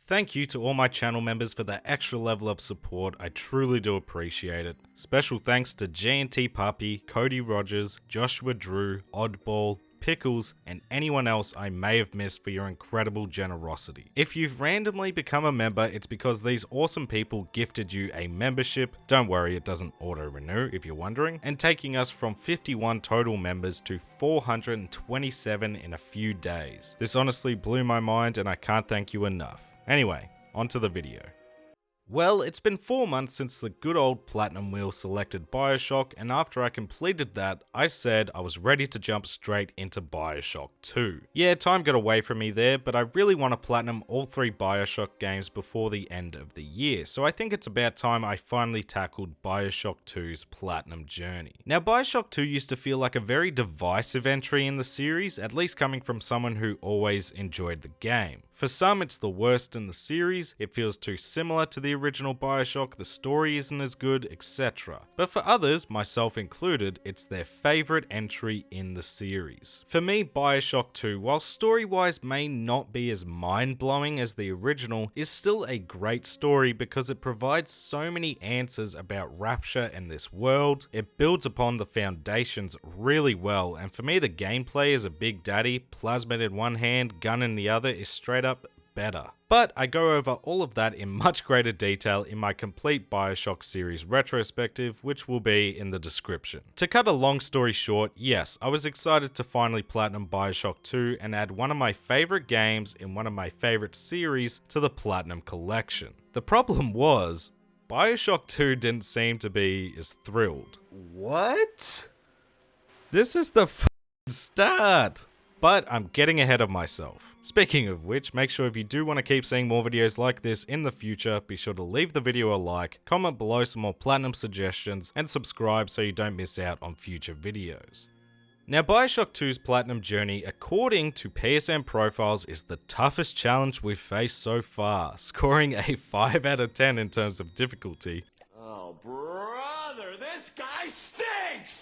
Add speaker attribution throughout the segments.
Speaker 1: Thank you to all my channel members for that extra level of support, I truly do appreciate it. Special thanks to G&T Puppy, Cody Rogers, Joshua Drew, Oddball, Pickles, and anyone else I may have missed for your incredible generosity. If you've randomly become a member, it's because these awesome people gifted you a membership. Don't worry, it doesn't auto-renew if you're wondering, and taking us from 51 total members to 427 in a few days. This honestly blew my mind and I can't thank you enough. Anyway, onto the video. Well, it's been 4 months since the good old Platinum Wheel selected BioShock, and after I completed that, I said I was ready to jump straight into BioShock 2. Yeah, time got away from me there, but I really want to platinum all 3 BioShock games before the end of the year, so I think it's about time I finally tackled BioShock 2's platinum journey. Now, BioShock 2 used to feel like a very divisive entry in the series, at least coming from someone who always enjoyed the game. For some, it's the worst in the series, it feels too similar to the original BioShock, the story isn't as good, etc. But for others, myself included, it's their favourite entry in the series. For me, BioShock 2, while story-wise may not be as mind-blowing as the original, is still a great story because it provides so many answers about Rapture and this world. It builds upon the foundations really well, and for me the gameplay as a Big Daddy, plasmid in one hand, gun in the other, is straight up better. But I go over all of that in much greater detail in my complete BioShock series retrospective, which will be in the description. To cut a long story short, yes, I was excited to finally platinum BioShock 2 and add one of my favorite games in one of my favorite series to the Platinum Collection. The problem was, BioShock 2 didn't seem to be as thrilled. What? This is the start! But I'm getting ahead of myself. Speaking of which, make sure if you do want to keep seeing more videos like this in the future, be sure to leave the video a like, comment below some more platinum suggestions, and subscribe so you don't miss out on future videos. Now, BioShock 2's platinum journey, according to PSN profiles, is the toughest challenge we've faced so far, scoring a 5 out of 10 in terms of difficulty.
Speaker 2: Oh, brother, this guy stinks!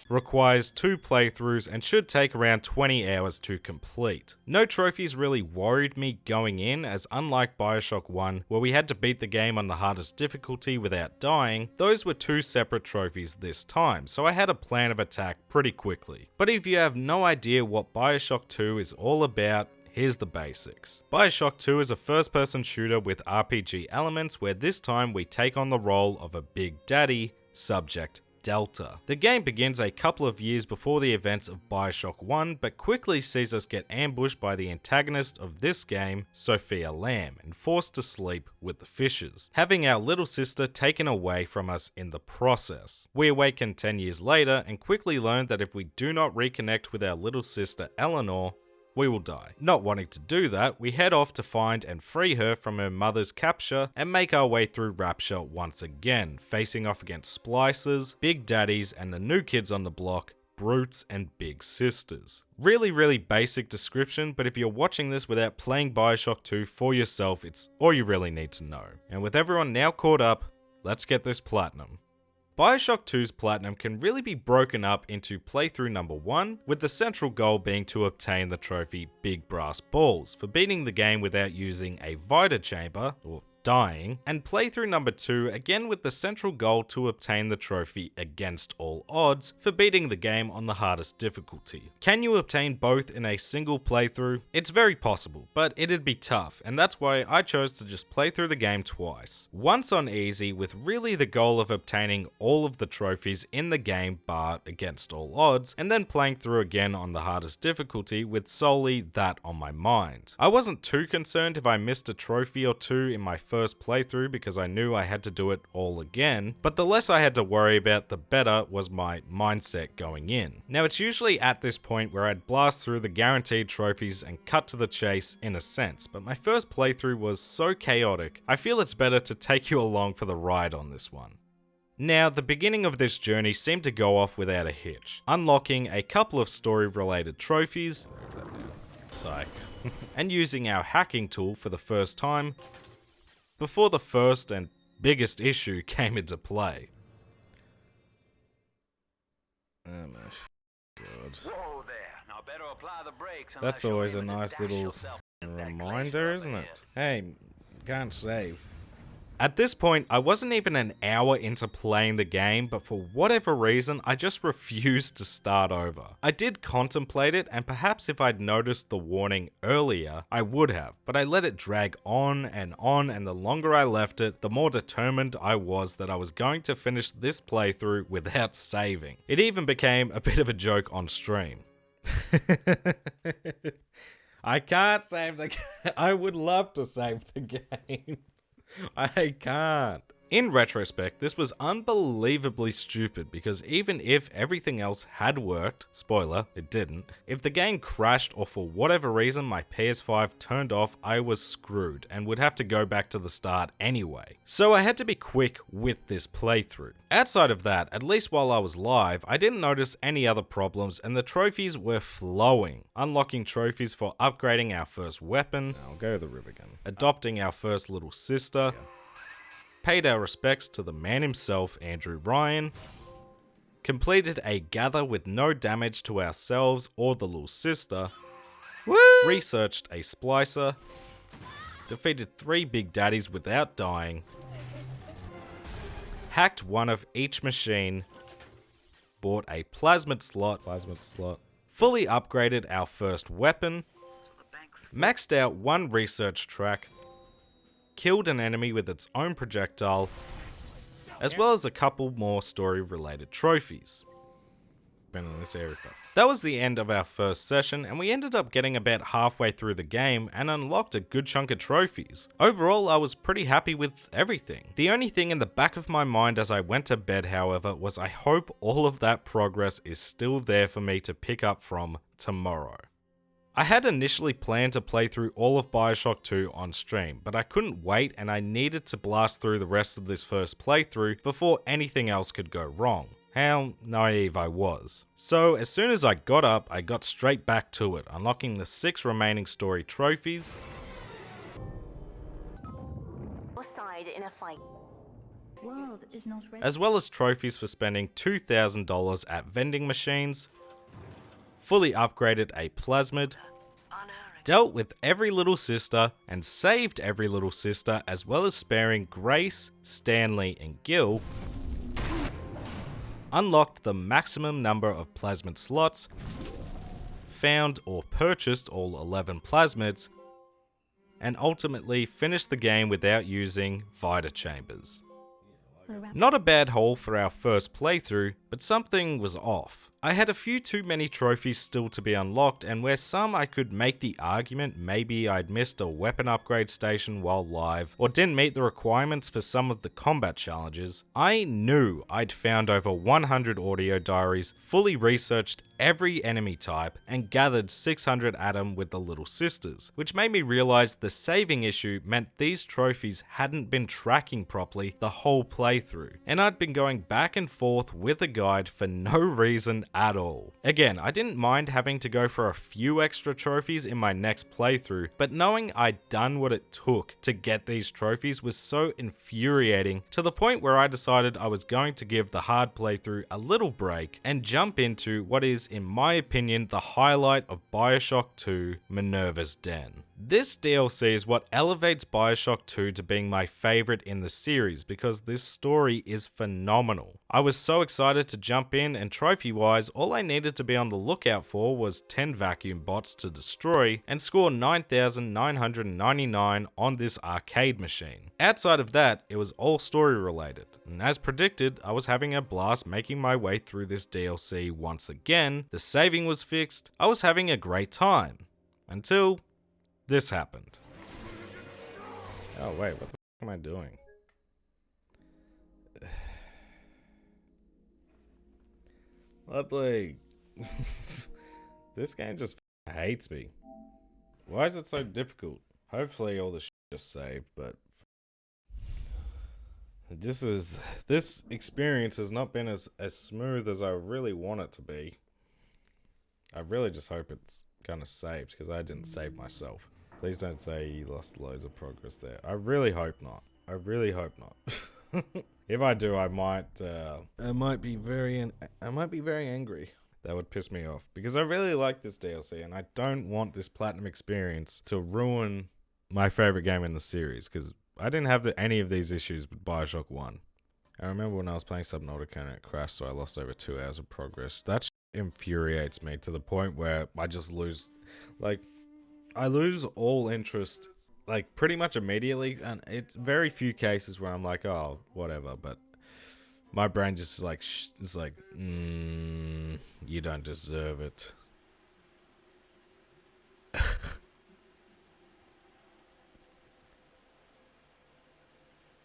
Speaker 1: Requires 2 playthroughs and should take around 20 hours to complete. No trophies really worried me going in, as unlike BioShock 1, where we had to beat the game on the hardest difficulty without dying, those were 2 separate trophies this time, so I had a plan of attack pretty quickly. But if you have no idea what BioShock 2 is all about, here's the basics. BioShock 2 is a first-person shooter with RPG elements where this time we take on the role of a Big Daddy, Subject Delta. The game begins a couple of years before the events of BioShock 1, but quickly sees us get ambushed by the antagonist of this game, Sophia Lamb, and forced to sleep with the fishes, having our little sister taken away from us in the process. We awaken 10 years later and quickly learn that if we do not reconnect with our little sister Eleanor, we will die. Not wanting to do that, we head off to find and free her from her mother's capture and make our way through Rapture once again, facing off against Splicers, Big Daddies, and the new kids on the block, Brutes and Big Sisters. Really basic description, but if you're watching this without playing BioShock 2 for yourself, it's all you really need to know. And with everyone now caught up, let's get this platinum. BioShock 2's platinum can really be broken up into playthrough number 1, with the central goal being to obtain the trophy Big Brass Balls for beating the game without using a Vita chamber, or dying, and playthrough number 2 again with the central goal to obtain the trophy Against All Odds for beating the game on the hardest difficulty. Can you obtain both in a single playthrough? It's very possible, but it'd be tough, and that's why I chose to just play through the game twice. Once on easy with really the goal of obtaining all of the trophies in the game bar Against All Odds, and then playing through again on the hardest difficulty with solely that on my mind. I wasn't too concerned if I missed a trophy or 2 in my first playthrough because I knew I had to do it all again, but the less I had to worry about, the better was my mindset going in. Now, it's usually at this point where I'd blast through the guaranteed trophies and cut to the chase in a sense, but my first playthrough was so chaotic, I feel it's better to take you along for the ride on this one. Now, the beginning of this journey seemed to go off without a hitch, unlocking a couple of story-related trophies, psych, and using our hacking tool for the first time, before the first and biggest issue came into play. Oh my god.
Speaker 3: Whoa there. Now better apply the brakes.
Speaker 1: That's always a nice little reminder, isn't it? Hey, Can't save. At this point, I wasn't even an hour into playing the game, but for whatever reason, I just refused to start over. I did contemplate it, and perhaps if I'd noticed the warning earlier, I would have, but I let it drag on, and the longer I left it, the more determined I was that I was going to finish this playthrough without saving. It even became a bit of a joke on stream. I can't save the game. I would love to save the game. I can't. In retrospect, this was unbelievably stupid because even if everything else had worked, spoiler, it didn't, if the game crashed or for whatever reason my PS5 turned off, I was screwed and would have to go back to the start anyway. So I had to be quick with this playthrough. Outside of that, at least while I was live, I didn't notice any other problems and the trophies were flowing. Unlocking trophies for upgrading our first weapon, I'll go to the river again, adopting our first little sister, paid our respects to the man himself, Andrew Ryan, completed a gather with no damage to ourselves or the little sister, researched a splicer, defeated 3 big daddies without dying, hacked one of each machine, bought a plasmid slot, fully upgraded our first weapon, maxed out 1 research track, killed an enemy with its own projectile, as well as a couple more story-related trophies. Been in this area for. That was the end of our first session, and we ended up getting about halfway through the game and unlocked a good chunk of trophies. Overall, I was pretty happy with everything. The only thing in the back of my mind as I went to bed, however, was I hope all of that progress is still there for me to pick up from tomorrow. I had initially planned to play through all of BioShock 2 on stream, but I couldn't wait and I needed to blast through the rest of this first playthrough before anything else could go wrong. How naive I was. So as soon as I got up, I got straight back to it, unlocking the 6 remaining story trophies,
Speaker 3: in a fight. World is not ready.
Speaker 1: As well as trophies for spending $2,000 at vending machines, fully upgraded a plasmid, dealt with every little sister and saved every little sister, as well as sparing Grace, Stanley and Gil, unlocked the maximum number of plasmid slots, found or purchased all 11 plasmids, and ultimately finished the game without using Vita chambers. Not a bad haul for our first playthrough, but something was off. I had a few too many trophies still to be unlocked, and where some I could make the argument maybe I'd missed a weapon upgrade station while live, or didn't meet the requirements for some of the combat challenges, I knew I'd found over 100 audio diaries, fully researched every enemy type, and gathered 600 Atom with the Little Sisters, which made me realize the saving issue meant these trophies hadn't been tracking properly the whole playthrough, and I'd been going back and forth with a guide for no reason at all. Again, I didn't mind having to go for a few extra trophies in my next playthrough, but knowing I'd done what it took to get these trophies was so infuriating, to the point where I decided I was going to give the hard playthrough a little break and jump into what is, in my opinion, the highlight of BioShock 2, Minerva's Den. This DLC is what elevates BioShock 2 to being my favorite in the series, because this story is phenomenal. I was so excited to jump in, and trophy-wise, all I needed to be on the lookout for was 10 vacuum bots to destroy and score 9,999 on this arcade machine. Outside of that, it was all story related, and as predicted, I was having a blast making my way through this DLC once again. The saving was fixed, I was having a great time. Until this happened. Oh wait, what the f am I doing? Lovely. This game just hates me. Why is it so difficult? Hopefully all the shit just saved, but this experience has not been as smooth as I really want it to be. I really just hope it's kind of saved, because I didn't save myself. Please don't say you lost loads of progress there. I really hope not. I really hope not. If I do, I might be very angry. That would piss me off, because I really like this DLC and I don't want this platinum experience to ruin my favorite game in the series, because I didn't have any of these issues with BioShock 1. I remember when I was playing Subnautica and it crashed, so I lost over 2 hours of progress. That infuriates me to the point where I just lose, like, I lose all interest, like, pretty much immediately, and it's very few cases where I'm like, oh, whatever, but my brain just is like, you don't deserve it.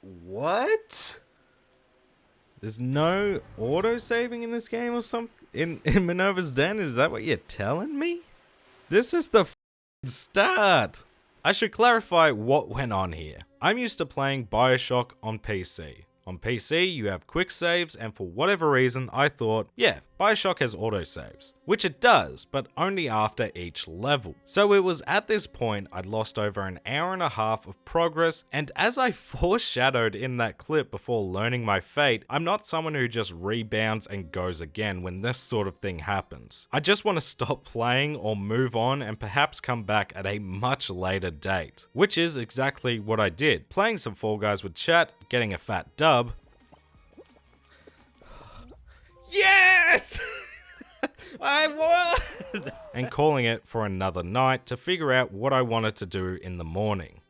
Speaker 1: What? There's no auto-saving in this game or something? In Minerva's Den? Is that what you're telling me? This is the start! I should clarify what went on here. I'm used to playing BioShock on PC. On PC, you have quick saves, and for whatever reason, I thought, yeah, BioShock has autosaves. Which it does, but only after each level. So it was at this point I'd lost over an hour and a half of progress, and as I foreshadowed in that clip before learning my fate, I'm not someone who just rebounds and goes again when this sort of thing happens. I just want to stop playing or move on and perhaps come back at a much later date. Which is exactly what I did. Playing some Fall Guys with chat, getting a fat dub. Yes! I won! And calling it for another night to figure out what I wanted to do in the morning.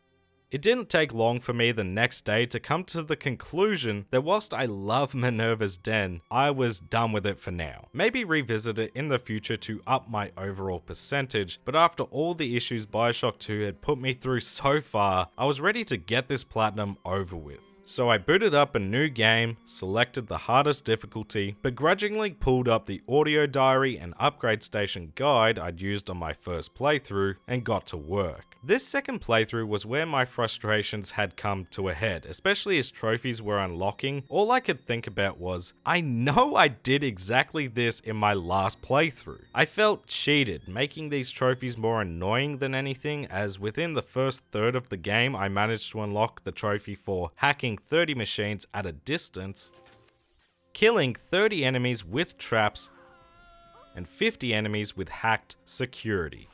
Speaker 1: It didn't take long for me the next day to come to the conclusion that whilst I love Minerva's Den, I was done with it for now. Maybe revisit it in the future to up my overall percentage, but after all the issues BioShock 2 had put me through so far, I was ready to get this platinum over with. So I booted up a new game, selected the hardest difficulty, begrudgingly pulled up the audio diary and upgrade station guide I'd used on my first playthrough, and got to work. This second playthrough was where my frustrations had come to a head, especially as trophies were unlocking. All I could think about was, I know I did exactly this in my last playthrough. I felt cheated, making these trophies more annoying than anything, as within the first third of the game I managed to unlock the trophy for hacking 30 machines at a distance, killing 30 enemies with traps, and 50 enemies with hacked security.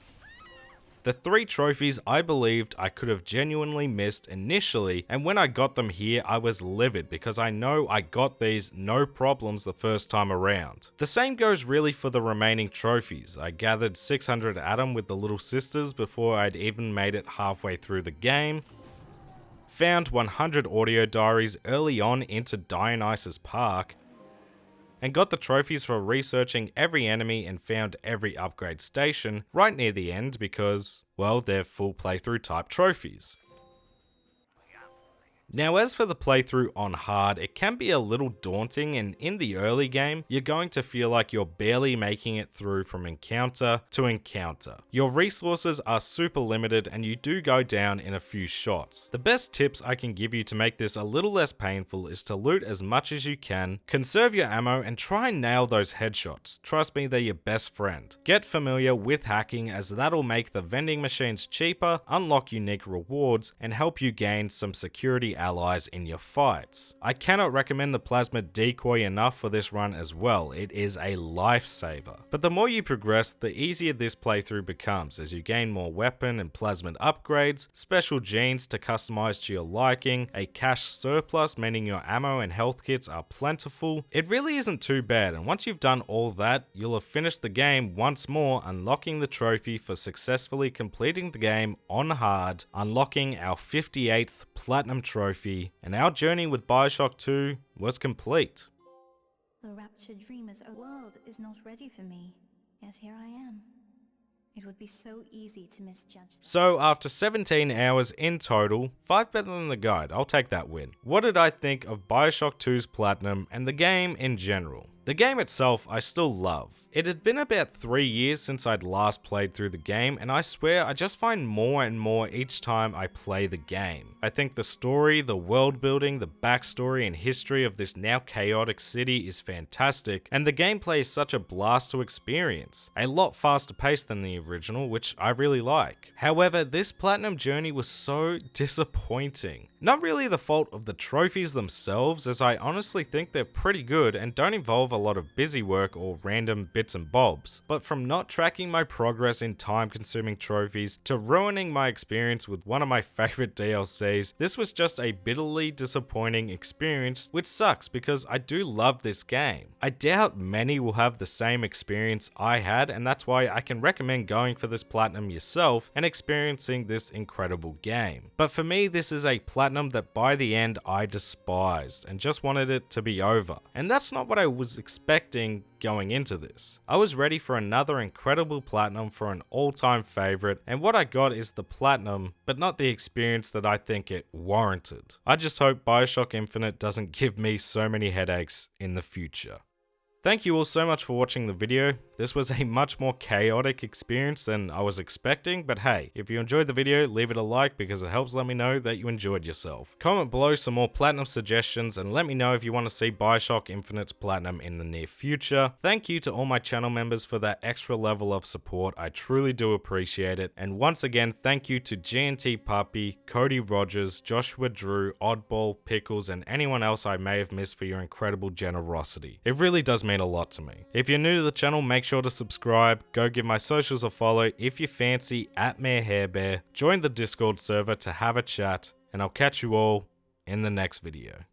Speaker 1: The 3 trophies I believed I could have genuinely missed initially, and when I got them here I was livid because I know I got these no problems the first time around. The same goes really for the remaining trophies. I gathered 600 Atom with the Little Sisters before I'd even made it halfway through the game, found 100 audio diaries early on into Dionysus Park, and got the trophies for researching every enemy and found every upgrade station right near the end because, well, they're full playthrough type trophies. Now as for the playthrough on hard, it can be a little daunting, and in the early game, you're going to feel like you're barely making it through from encounter to encounter. Your resources are super limited and you do go down in a few shots. The best tips I can give you to make this a little less painful is to loot as much as you can, conserve your ammo, and try and nail those headshots. Trust me, they're your best friend. Get familiar with hacking, as that'll make the vending machines cheaper, unlock unique rewards, and help you gain some security allies in your fights. I cannot recommend the plasma decoy enough for this run as well. It is a lifesaver. But the more you progress, the easier this playthrough becomes as you gain more weapon and plasmid upgrades, special genes to customize to your liking, a cash surplus meaning your ammo and health kits are plentiful. It really isn't too bad, and once you've done all that, you'll have finished the game once more, unlocking the trophy for successfully completing the game on hard, unlocking our 58th platinum trophy, and our journey with BioShock 2 was complete.
Speaker 3: The raptured dreamer's world is not ready for me, yet here I am. It would be so easy to misjudge them.
Speaker 1: So after 17 hours in total, 5 better than the guide, I'll take that win. What did I think of BioShock 2's platinum and the game in general? The game itself I still love. It had been about 3 years since I'd last played through the game, and I swear I just find more and more each time I play the game. I think the story, the world building, the backstory and history of this now chaotic city is fantastic, and the gameplay is such a blast to experience. A lot faster paced than the original, which I really like. However, this platinum journey was so disappointing. Not really the fault of the trophies themselves, as I honestly think they're pretty good and don't involve a lot of busy work or random bits bits and bobs, but from not tracking my progress in time-consuming trophies to ruining my experience with one of my favorite DLCs, this was just a bitterly disappointing experience, which sucks because I do love this game. I doubt many will have the same experience I had, and that's why I can recommend going for this platinum yourself and experiencing this incredible game. But for me, this is a platinum that by the end I despised and just wanted it to be over. And that's not what I was expecting going into this. I was ready for another incredible platinum for an all-time favorite, and what I got is the platinum, but not the experience that I think it warranted. I just hope BioShock Infinite doesn't give me so many headaches in the future. Thank you all so much for watching the video. This was a much more chaotic experience than I was expecting, but hey, if you enjoyed the video, leave it a like because it helps let me know that you enjoyed yourself. Comment below some more platinum suggestions and let me know if you want to see BioShock Infinite's platinum in the near future. Thank you to all my channel members for that extra level of support. I truly do appreciate it. And once again, thank you to GNT Puppy, Cody Rogers, Joshua Drew, Oddball, Pickles, and anyone else I may have missed for your incredible generosity. It really does mean a lot to me. If you're new to the channel, make sure to subscribe, go give my socials a follow if you fancy at MayorHairBear, join the Discord server to have a chat, and I'll catch you all in the next video.